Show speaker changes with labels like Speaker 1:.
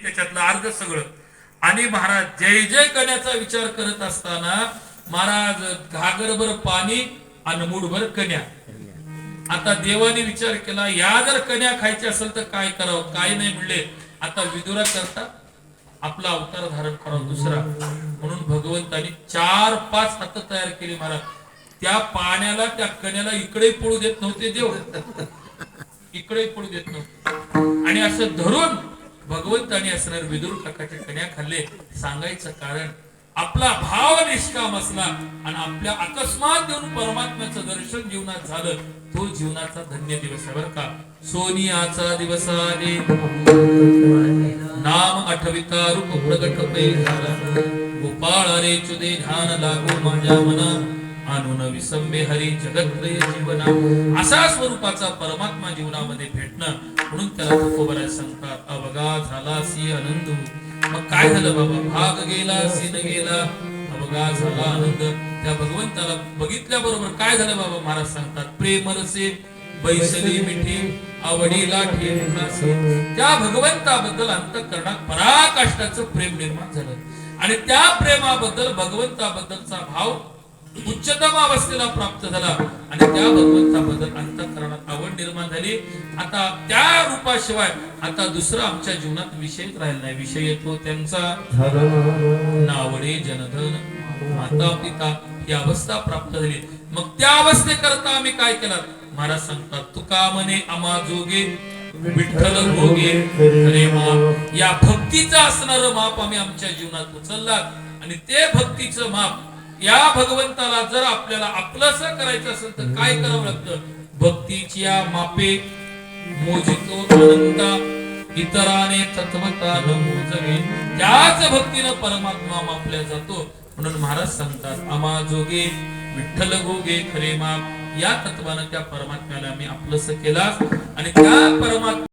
Speaker 1: त्याच्यातलं अर्ध सगळं. आणि महाराज जय जय कण्याचा विचार करत असताना महाराज घागरभर पाणी आणि मुठभर कण्या. आता देवाने विचार केला या जर कण्या खायच्या असेल तर काय करावं, काय नाही म्हणले. आता विदुरा करता आपला अवतार धारण करावा दुसरा, म्हणून भगवंतानी 4-5 हात तयार केली महाराज. त्या पाण्याला त्या कण्याला इकडे पडू देत नव्हते देव, इकडे पडू देत नव्हते. आणि असं धरून भगवंतानी असणार विदुर काकाचे कण्या खाल्ले. सांगायचं कारण आपला भाव निष्काम असला आणि आपल्या अकस्मात देऊन परमात्म्याचं दर्शन जीवनात झालं, तो जीवनाचा धन्य दिवस आहे बरं का. सोनियाचा दिवस आहे, नाम आठविता रूप प्रगट झाला. गोपाळ रे चुदे ध्यान लागू माझ्या मना, आणून विसंबे हरी जगत्रय जीवना. असा स्वरूपाचा परमात्मा जीवनामध्ये भेटणं, म्हणून त्याला तुकोबराय सांगतात अवगा झाला सी आनंद. मग काय झालं बाबा, भाग गेला सीन गेला अवगा झाला आनंद. त्या भगवंताला बघितल्या बरोबर काय झालं बाबा, महाराज सांगतात प्रेम रसे बैसली मिठी आवडीला ठेवणासे. त्या भगवंताबद्दल अंतःकरणात पराकाष्ठाचं प्रेम निर्माण झालं. आणि त्या प्रेमाबद्दल भगवंताबद्दलचा भाव उच्चतम अवस्थेला प्राप्त झाला. आणि त्या भगवंताबद्दल अंतःकरणात आवड निर्माण झाली. आता त्या रूपाशिवाय आता दुसरा आमच्या जीवनात विषयच राहिला नाही. विषय येतो त्यांचा नावडे जनधन माता पिता, ही अवस्था प्राप्त झाली. मग त्या अवस्थेकरता आम्ही काय केलं, महाराज सांगतात तुका म्हणे आम्हा जोगे विठ्ठल भोगे खरे माप. या भक्तीचं असणारं माप आम्ही आमच्या जीवनात उचलला. आणि ते भक्तीचं माप या भगवंताला जर आपल्याला आपलंसं करायचं असेल तर काय करावं लागतं, भक्तीची या मापे मोजितो अनंता इतराने तत्वता न मोजवे. त्याच भक्तीनं परमात्मा मापल्या जातो. म्हणून महाराज सांगतात आम्हा जोगे विठ्ठल भोगे खरे माप. या तत्वानं त्या परमात्म्याला आम्ही आपलंसं केला आणि त्या परमात्मा